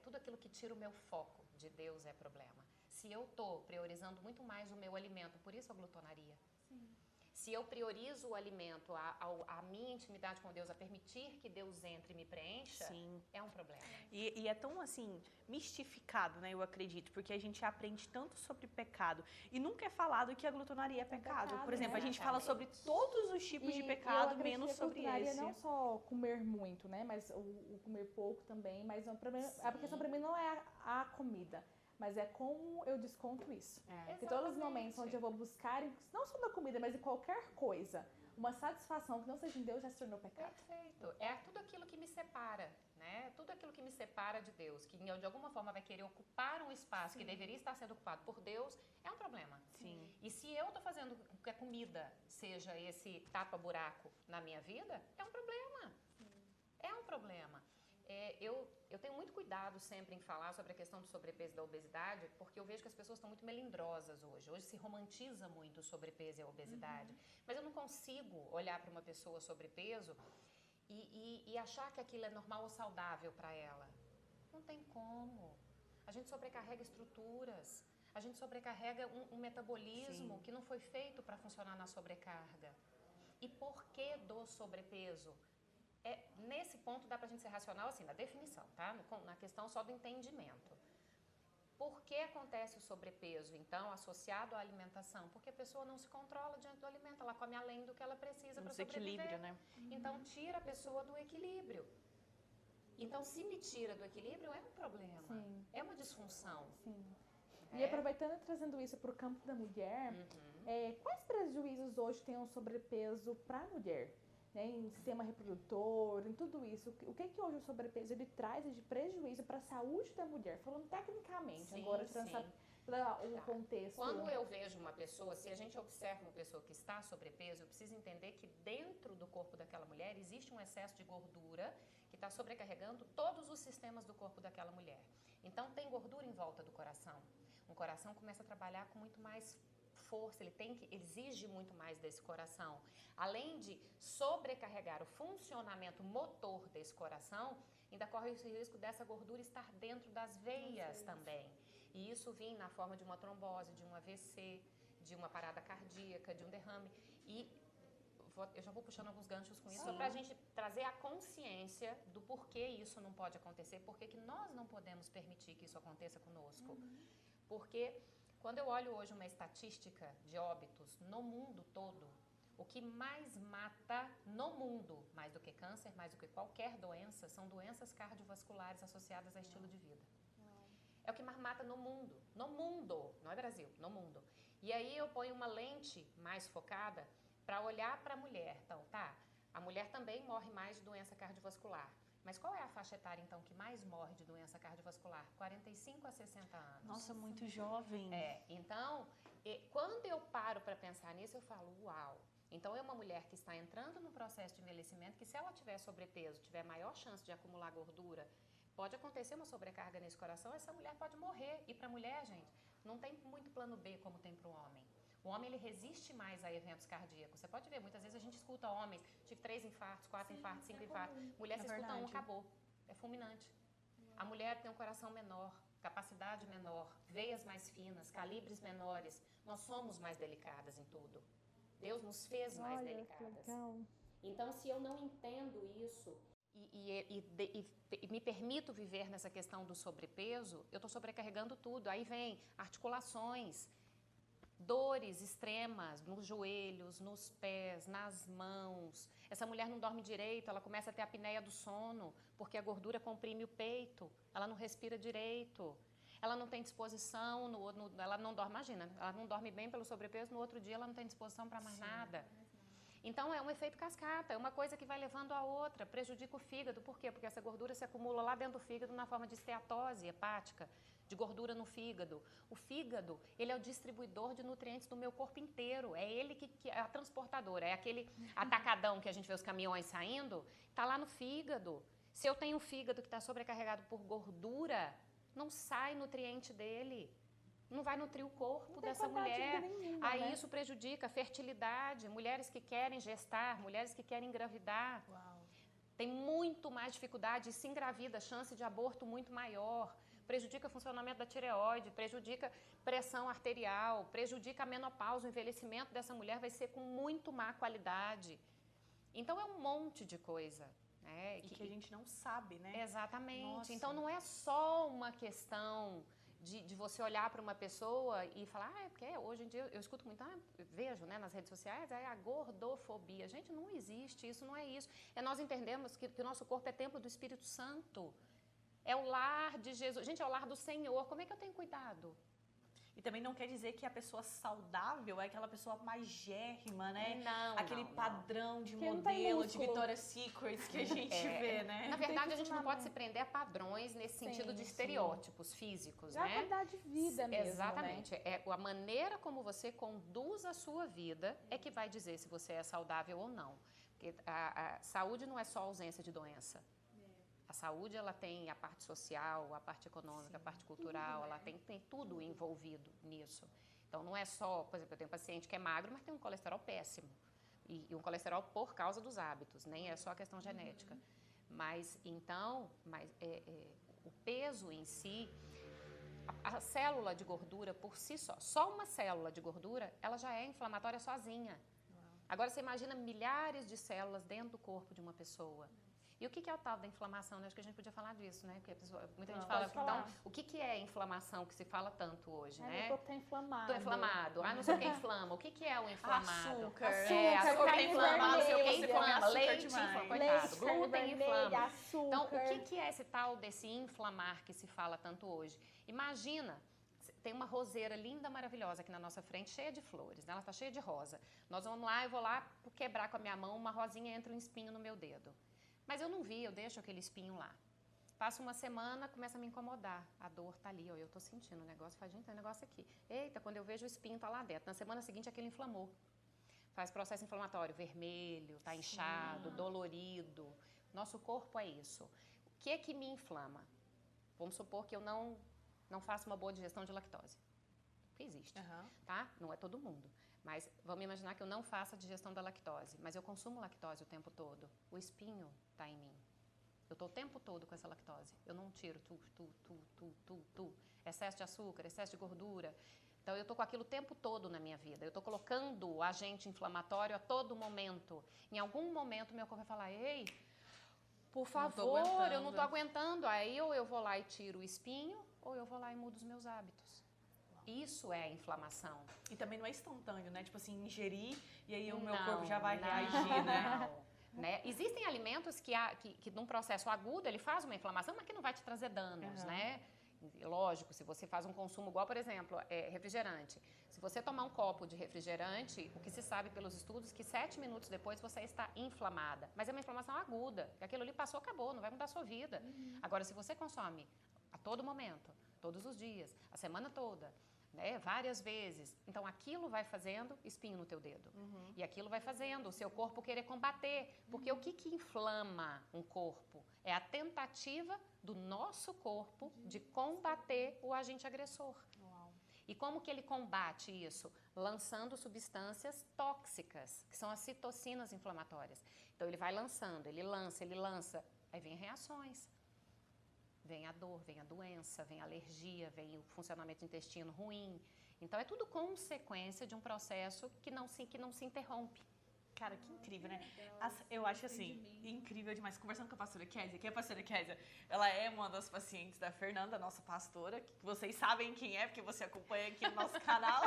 Tudo aquilo que tira o meu foco de Deus é problema. Se eu estou priorizando muito mais o meu alimento, por isso a glutonaria. Sim. Se eu priorizo o alimento, a minha intimidade com Deus, a permitir que Deus entre e me preencha, Sim. é um problema. E é tão, assim, mistificado, né, eu acredito, porque a gente aprende tanto sobre pecado e nunca é falado que a glutonaria é pecado. pecado, Por exemplo, né? a gente fala sobre todos os tipos de pecado, menos sobre esse. Não só comer muito, né? Mas o comer pouco também. Mas a questão pra mim não é a comida, mas é como eu desconto isso. Porque todos os momentos onde eu vou buscar, não só na comida, mas em qualquer coisa, uma satisfação que não seja em Deus já se tornou pecado. Perfeito. É tudo aquilo que me separa, né? Tudo aquilo que me separa de Deus, que de alguma forma vai querer ocupar um espaço que deveria estar sendo ocupado por Deus, é um problema. Sim. E se eu tô fazendo com que a comida seja esse tapa-buraco na minha vida, é um problema. É um problema. Eu tenho muito cuidado sempre em falar sobre a questão do sobrepeso e da obesidade, porque eu vejo que as pessoas estão muito melindrosas hoje. Hoje se romantiza muito o sobrepeso e a obesidade. Mas eu não consigo olhar para uma pessoa sobrepeso e achar que aquilo é normal ou saudável para ela. Não tem como. A gente sobrecarrega estruturas. A gente sobrecarrega um metabolismo que não foi feito para funcionar na sobrecarga. E por que do sobrepeso? Nesse ponto dá pra gente ser racional assim, na definição, tá? Na questão só do entendimento. Por que acontece o sobrepeso, então, associado à alimentação? Porque a pessoa não se controla diante do alimento, ela come além do que ela precisa para sobreviver. Desequilíbrio, né? Então, tira a pessoa do equilíbrio. Então, se me tira do equilíbrio, é um problema. Sim. É uma disfunção. Sim. E aproveitando e trazendo isso para o campo da mulher, quais prejuízos hoje tem o sobrepeso para a mulher? Né, em sistema reprodutor, em tudo isso. O que hoje o sobrepeso ele traz de prejuízo para a saúde da mulher? Falando tecnicamente, Sim, agora sim. o contexto. Quando eu vejo uma pessoa, se a gente observa uma pessoa que está sobrepeso, eu preciso entender que dentro do corpo daquela mulher existe um excesso de gordura que está sobrecarregando todos os sistemas do corpo daquela mulher. Então tem gordura em volta do coração. O coração começa a trabalhar com muito mais força, ele exige muito mais desse coração. Além de sobrecarregar o funcionamento motor desse coração, ainda corre o risco dessa gordura estar dentro das veias também. E isso vem na forma de uma trombose, de um AVC, de uma parada cardíaca, de um derrame. E eu já vou puxando alguns ganchos com isso, só para a gente trazer a consciência do porquê isso não pode acontecer, porquê que nós não podemos permitir que isso aconteça conosco. Porque quando eu olho hoje uma estatística de óbitos no mundo todo, o que mais mata no mundo, mais do que câncer, mais do que qualquer doença, são doenças cardiovasculares associadas a estilo de vida. É o que mais mata no mundo, não é Brasil, no mundo. E aí eu ponho uma lente mais focada para olhar para a mulher. Então, tá, a mulher também morre mais de doença cardiovascular. Mas qual é a faixa etária, então, que mais morre de doença cardiovascular? 45 a 60 anos. Nossa, muito jovem. Então, quando eu paro para pensar nisso, eu falo, uau. Então, é uma mulher que está entrando no processo de envelhecimento, que se ela tiver sobrepeso, tiver maior chance de acumular gordura, pode acontecer uma sobrecarga nesse coração, essa mulher pode morrer. E para a mulher, gente, não tem muito plano B como tem para o homem. O homem, ele resiste mais a eventos cardíacos. Você pode ver, muitas vezes a gente escuta homens, tive 3 infartos, 4 infartos, 5 infartos. Mulher, você escuta um, acabou. É fulminante. A mulher tem um coração menor, capacidade menor, veias mais finas, calibres menores. Nós somos mais delicadas em tudo. Deus nos fez mais delicadas. Então, se eu não entendo isso e me permito viver nessa questão do sobrepeso, eu estou sobrecarregando tudo. Aí vem articulações, dores extremas nos joelhos, nos pés, nas mãos. Essa mulher não dorme direito, ela começa a ter apneia do sono, porque a gordura comprime o peito, ela não respira direito, ela não tem disposição, ela não dorme, imagina, ela não dorme bem pelo sobrepeso, no outro dia ela não tem disposição para mais nada. Então, é um efeito cascata, é uma coisa que vai levando a outra, prejudica o fígado. Por quê? Porque essa gordura se acumula lá dentro do fígado na forma de esteatose hepática, de gordura no fígado. O fígado, ele é o distribuidor de nutrientes do meu corpo inteiro, é ele que é a transportadora, é aquele atacadão que a gente vê os caminhões saindo, está lá no fígado. Se eu tenho um fígado que está sobrecarregado por gordura, não sai nutriente dele. Não vai nutrir o corpo dessa mulher. Nenhuma, aí né? isso prejudica a fertilidade, mulheres que querem gestar, mulheres que querem engravidar. Uau. Tem muito mais dificuldade, se engravida, chance de aborto muito maior, prejudica o funcionamento da tireoide, prejudica pressão arterial, prejudica a menopausa, o envelhecimento dessa mulher vai ser com muito má qualidade. Então é um monte de coisa. Né? E que a gente não sabe, né? Exatamente. Nossa. Então não é só uma questão de você olhar para uma pessoa e falar, porque hoje em dia eu escuto muito, vejo, né, nas redes sociais, a gordofobia. Gente, não existe isso, não é isso. É nós entendermos que o nosso corpo é templo do Espírito Santo. É o lar de Jesus. Gente, é o lar do Senhor. Como é que eu tenho cuidado? E também não quer dizer que a pessoa saudável é aquela pessoa magérrima, né? Não, aquele não. padrão de Que não tem modelo, de músculo. Victoria's Secrets que a gente vê, né? Na verdade, que a gente não funcionamento. pode se prender a padrões nesse sentido de estereótipos físicos, É a né? qualidade de vida mesmo, Exatamente. né? É a maneira como você conduz a sua vida é que vai dizer se você é saudável ou não. Porque a saúde não é só ausência de doença. A saúde, ela tem a parte social, a parte econômica, a parte cultural, ela tem tudo envolvido nisso. Então, não é só, por exemplo, eu tenho um paciente que é magro, mas tem um colesterol péssimo. E um colesterol por causa dos hábitos, nem é só a questão genética. Mas, então, o peso em si, a célula de gordura por si só uma célula de gordura, ela já é inflamatória sozinha. Agora, você imagina milhares de células dentro do corpo de uma pessoa. E o que é o tal da inflamação? Acho que a gente podia falar disso, né? Porque muita gente fala, então, o que é inflamação que se fala tanto hoje, né? Meu corpo tá inflamado. Tô inflamado. Não sei o que inflama. O que é o inflamado? Açúcar. Açúcar, Açúcar inflama, não sei o que vermelha, inflama. açúcar Leite demais. inflama, coitado. Leite, Glúten vermelha, inflama. açúcar. Então, o que é esse tal desse inflamar que se fala tanto hoje? Imagina, tem uma roseira linda, maravilhosa aqui na nossa frente, cheia de flores, né? Ela tá cheia de rosa. Nós vamos lá, eu vou lá quebrar com a minha mão, uma rosinha entra um espinho no meu dedo. Mas eu não vi, eu deixo aquele espinho lá. Passa uma semana, começa a me incomodar. A dor tá ali, ó, eu tô sentindo o negócio, faz, gente, tem um negócio aqui. Eita, quando eu vejo o espinho tá lá dentro. Na semana seguinte, aquele inflamou. Faz processo inflamatório, vermelho, tá inchado, dolorido. Nosso corpo é isso. O que é que me inflama? Vamos supor que eu não faço uma boa digestão de lactose. Que existe, tá? Não é todo mundo. Mas vamos imaginar que eu não faça a digestão da lactose, mas eu consumo lactose o tempo todo. O espinho está em mim. Eu estou o tempo todo com essa lactose. Eu não tiro excesso de açúcar, excesso de gordura. Então, eu estou com aquilo o tempo todo na minha vida. Eu estou colocando o agente inflamatório a todo momento. Em algum momento, meu corpo vai falar, ei, por favor, eu não estou aguentando. Aí, ou eu vou lá e tiro o espinho, ou eu vou lá e mudo os meus hábitos. Isso é inflamação. E também não é instantâneo, né? Tipo assim, ingerir e aí o meu corpo já vai reagir, né? Né? Existem alimentos que num processo agudo ele faz uma inflamação, mas que não vai te trazer danos, né? Lógico, se você faz um consumo igual, por exemplo, refrigerante. Se você tomar um copo de refrigerante, o que se sabe pelos estudos é que 7 minutos depois você está inflamada. Mas é uma inflamação aguda, que aquilo ali passou, acabou, não vai mudar a sua vida. Agora, se você consome a todo momento, todos os dias, a semana toda, né, várias vezes, então aquilo vai fazendo espinho no teu dedo. E aquilo vai fazendo o seu corpo querer combater. Porque o que inflama um corpo? É a tentativa do nosso corpo de combater o agente agressor. E como que ele combate isso? Lançando substâncias tóxicas, que são as citocinas inflamatórias. Então ele vai lançando, ele lança, aí vem reações. Vem a dor, vem a doença, vem a alergia, vem o funcionamento do intestino ruim. Então é tudo consequência de um processo que não se interrompe. Cara, que incrível, né? Eu acho assim, incrível demais. Conversando com a pastora Kézia, que a pastora Kézia, ela é uma das pacientes da Fernanda, nossa pastora, que vocês sabem quem é, porque você acompanha aqui no nosso canal.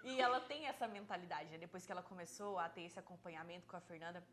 E ela tem essa mentalidade, né? Depois que ela começou a ter esse acompanhamento com a Fernanda.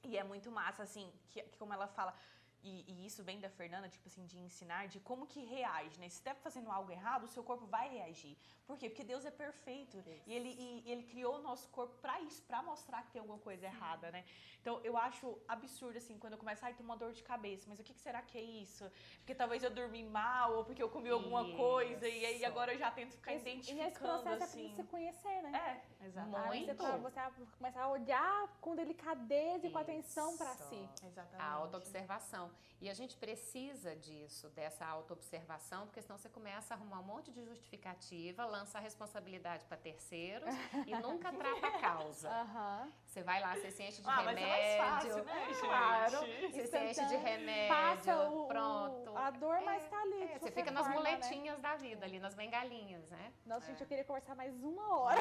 E é muito massa, assim, que como ela fala... E isso vem da Fernanda, tipo assim, de ensinar de como que reage, né? Se você tá fazendo algo errado, o seu corpo vai reagir. Por quê? Porque Deus é perfeito. E ele criou o nosso corpo pra isso, pra mostrar que tem alguma coisa errada, né? Então, eu acho absurdo, assim, quando eu começo, ai, tem uma dor de cabeça, mas o que será que é isso? Porque talvez eu dormi mal, ou porque eu comi alguma coisa, e aí agora eu já tento ficar identificando, e nesse processo assim. é pra você conhecer, né? Exatamente. Você começar a olhar com delicadeza e com atenção pra si. Exatamente. A autoobservação. E a gente precisa disso, dessa autoobservação, porque senão você começa a arrumar um monte de justificativa, lança a responsabilidade para terceiros e nunca trata a causa. Você vai lá, você se enche de remédio. Mas é mais fácil, né, gente? Claro. Você se enche de remédio, passa pronto. A dor, mas tá ali. Você fica nas muletinhas da vida, ali, nas bengalinhas, né? Nossa, gente, eu queria conversar mais 1 hora.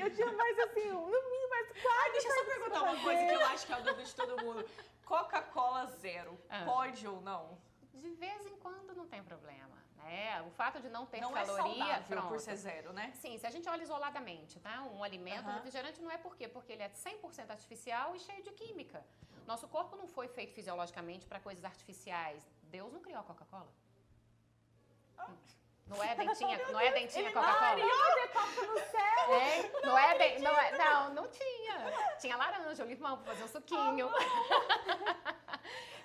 eu tinha mais assim, no mínimo mais 4. Deixa eu só perguntar uma coisa que eu acho que é a dúvida de todo mundo. Coca-Cola zero, pode ou não? De vez em quando não tem problema, né? O fato de não ter não caloria... Não é saudável pronto. por ser zero, né? Sim, se a gente olha isoladamente, tá? Um alimento, um refrigerante não é por quê? Porque ele é 100% artificial e cheio de química. Nosso corpo não foi feito fisiologicamente para coisas artificiais. Deus não criou a Coca-Cola. Não é dentinha Coca-Cola? no céu. Não tinha. Tinha laranja, limão para fazer um suquinho.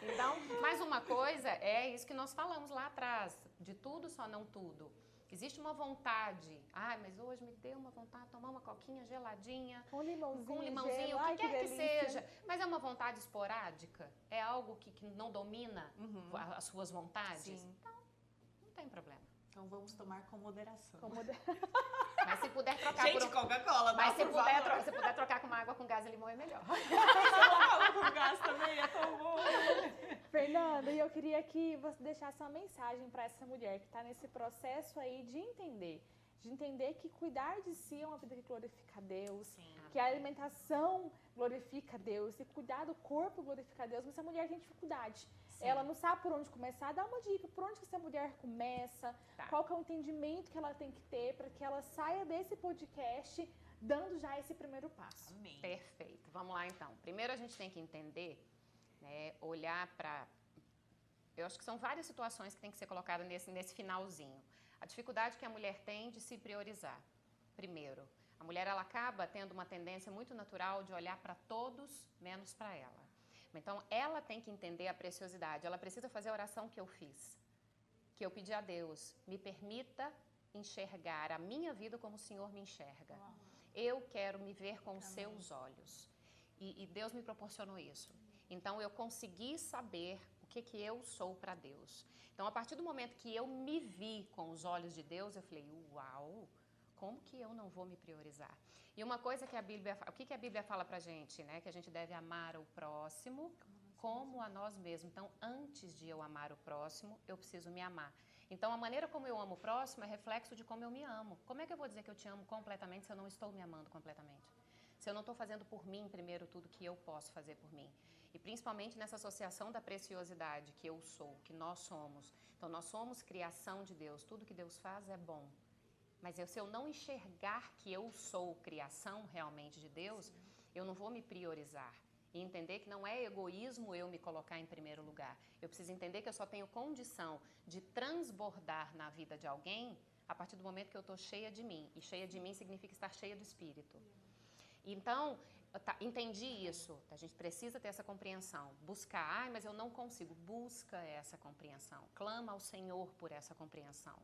Então, mais uma coisa, é isso que nós falamos lá atrás, de tudo só não tudo. Existe uma vontade, mas hoje me deu uma vontade de tomar uma coquinha geladinha, com limãozinho, gelo, o que quer que seja, mas é uma vontade esporádica, é algo que não domina as suas vontades, então não tem problema. Então vamos tomar com moderação. Mas se puder trocar gente, Coca-Cola, mas se puder trocar com uma água com gás e limão é melhor. Água com gás também é tão bom. Fernanda, e eu queria que você deixasse uma mensagem para essa mulher que está nesse processo aí de entender que cuidar de si é uma vida que glorifica a Deus, que a alimentação glorifica a Deus, e cuidar do corpo glorifica a Deus, mas essa mulher tem dificuldade. Ela não sabe por onde começar. Dá uma dica, por onde essa mulher começa, qual que é o entendimento que ela tem que ter para que ela saia desse podcast dando já esse primeiro passo. Amém. Perfeito. Vamos lá, então. Primeiro a gente tem que entender, né, olhar para... Eu acho que são várias situações que tem que ser colocadas nesse finalzinho. A dificuldade que a mulher tem de se priorizar. Primeiro, a mulher ela acaba tendo uma tendência muito natural de olhar para todos, menos para ela. Então, ela tem que entender a preciosidade. Ela precisa fazer a oração que eu fiz. Que eu pedi a Deus, me permita enxergar a minha vida como o Senhor me enxerga. Eu quero me ver com os seus olhos. E Deus me proporcionou isso. Então, eu consegui saber o que eu sou para Deus. Então, a partir do momento que eu me vi com os olhos de Deus, eu falei, uau, como que eu não vou me priorizar? E uma coisa que a Bíblia, o que a Bíblia fala pra gente, né? Que a gente deve amar o próximo como a nós mesmos. Então, antes de eu amar o próximo, eu preciso me amar. Então, a maneira como eu amo o próximo é reflexo de como eu me amo. Como é que eu vou dizer que eu te amo completamente se eu não estou me amando completamente? Se eu não estou fazendo por mim, primeiro, tudo que eu posso fazer por mim. E principalmente nessa associação da preciosidade que eu sou, que nós somos. Então, nós somos criação de Deus. Tudo que Deus faz é bom. Mas se eu não enxergar que eu sou criação realmente de Deus, eu não vou me priorizar. E entender que não é egoísmo eu me colocar em primeiro lugar. Eu preciso entender que eu só tenho condição de transbordar na vida de alguém a partir do momento que eu estou cheia de mim. E cheia de mim significa estar cheia do Espírito. Então, entendi isso. A gente precisa ter essa compreensão. Buscar, mas eu não consigo. Busca essa compreensão. Clama ao Senhor por essa compreensão.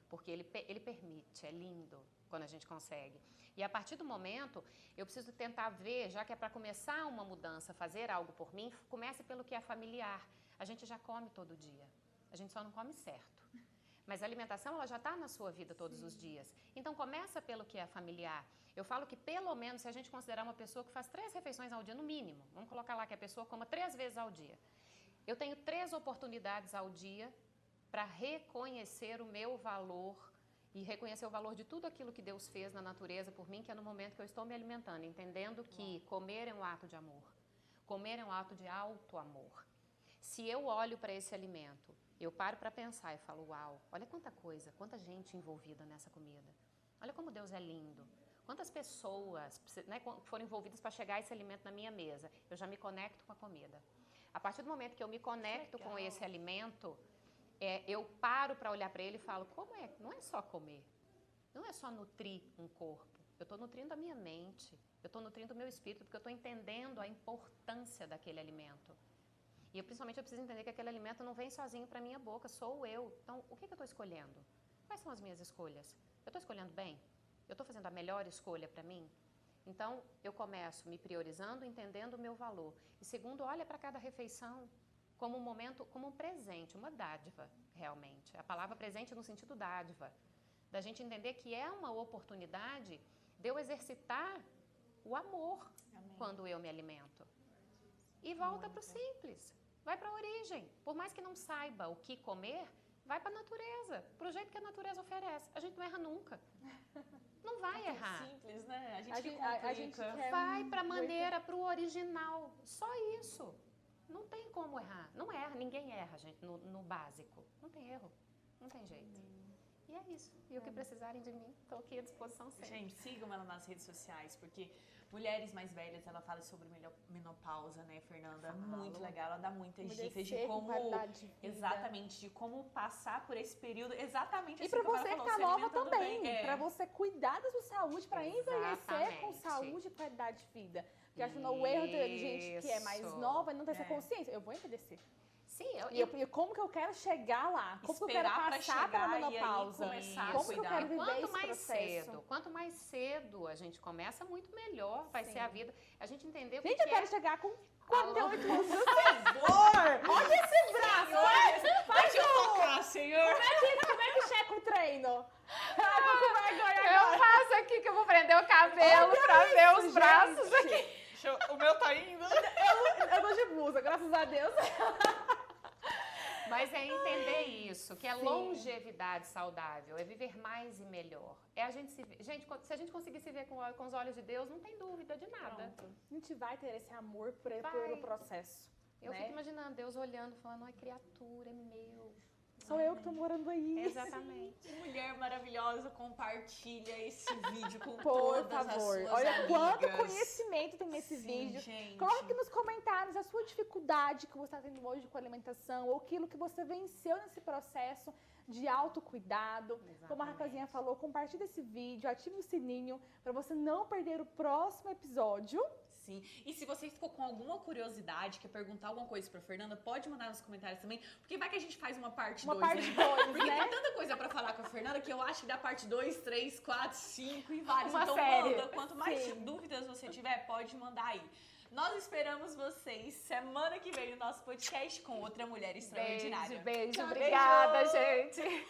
Porque Ele permite, é lindo quando a gente consegue. E a partir do momento, eu preciso tentar ver, já que é para começar uma mudança, fazer algo por mim, comece pelo que é familiar. A gente já come todo dia, a gente só não come certo. Mas a alimentação, ela já está na sua vida todos os dias. Então, começa pelo que é familiar. Eu falo que, pelo menos, se a gente considerar uma pessoa que faz 3 refeições ao dia, no mínimo, vamos colocar lá que a pessoa coma 3 vezes ao dia. Eu tenho 3 oportunidades ao dia para reconhecer o meu valor e reconhecer o valor de tudo aquilo que Deus fez na natureza por mim, que é no momento que eu estou me alimentando, entendendo que comer é um ato de amor, comer é um ato de alto amor. Se eu olho para esse alimento, eu paro para pensar e falo, uau, olha quanta coisa, quanta gente envolvida nessa comida, olha como Deus é lindo, quantas pessoas, né, foram envolvidas para chegar esse alimento na minha mesa, eu já me conecto com a comida. A partir do momento que eu me conecto com esse alimento, eu paro para olhar para ele e falo, como é? Não é só comer, não é só nutrir um corpo. Eu estou nutrindo a minha mente, eu estou nutrindo o meu espírito, porque eu estou entendendo a importância daquele alimento. E principalmente eu preciso entender que aquele alimento não vem sozinho para a minha boca, sou eu. Então, o que eu estou escolhendo? Quais são as minhas escolhas? Eu estou escolhendo bem? Eu estou fazendo a melhor escolha para mim? Então, eu começo me priorizando, entendendo o meu valor. E segundo, olha para cada refeição como um momento, como um presente, uma dádiva, realmente. A palavra presente no sentido dádiva. Da gente entender que é uma oportunidade de eu exercitar o amor quando eu me alimento. E volta para o simples. Vai para a origem. Por mais que não saiba o que comer, vai para a natureza. Para o jeito que a natureza oferece. A gente não erra nunca. Não vai errar. É simples, né? A gente que complica. A gente quer vai para a maneira, para o original. Só isso. Não tem como errar. Não erra. Ninguém erra, gente, no básico. Não tem erro. Não tem jeito. E é isso. E o que precisarem de mim, estou aqui à disposição sempre. Gente, sigam ela nas redes sociais, porque Mulheres Mais Velhas, ela fala sobre menopausa, né, Fernanda? Muito legal, ela dá muitas dicas de como... Exatamente, de como passar por esse período, exatamente assim. E pra você que tá nova também, pra você cuidar da sua saúde, pra envelhecer com saúde e qualidade de vida. Porque acho que o erro de gente que é mais nova não tem essa consciência. Eu vou envelhecer. Sim, e como que eu quero chegar lá? Como que eu quero passar pela menopausa? Como que eu quero viver esse processo? Quanto mais cedo a gente começa, muito melhor vai ser a vida. A gente entendeu que eu quero chegar com 48 anos. Por favor! Olha esse braço! Faz eu tocar, senhor! Como é que checa o treino? Eu faço aqui que eu vou prender o cabelo pra ver os braços aqui. O meu tá indo. Eu tô de blusa, graças a Deus. Mas é entender isso, que é longevidade saudável, é viver mais e melhor. É a gente se ver. Gente, se a gente conseguir se ver com os olhos de Deus, não tem dúvida de nada. Pronto. A gente vai ter esse amor pelo processo. Eu fico imaginando Deus olhando, falando, ai, criatura, é meu. Sou eu que tô morando aí. Exatamente. Mulher maravilhosa, compartilha esse vídeo com Por todas as favor. suas Olha amigas. quanto conhecimento tem nesse vídeo. Gente. Coloque aqui nos comentários a sua dificuldade que você está tendo hoje com a alimentação, ou aquilo que você venceu nesse processo de autocuidado. Exatamente. Como a Raquelzinha falou, compartilhe esse vídeo, ative o sininho para você não perder o próximo episódio. Sim. E se você ficou com alguma curiosidade, quer perguntar alguma coisa pra Fernanda, pode mandar nos comentários também, porque vai que a gente faz uma parte 2. Uma parte 2, Porque né? tem tanta coisa pra falar com a Fernanda que eu acho que dá parte 2, 3, 4, 5 e vários. Uma Então série. manda, quanto mais Sim. dúvidas você tiver, pode mandar aí. Nós esperamos vocês semana que vem no nosso podcast com outra mulher extraordinária. Beijo. Tchau, Obrigada, beijo. gente.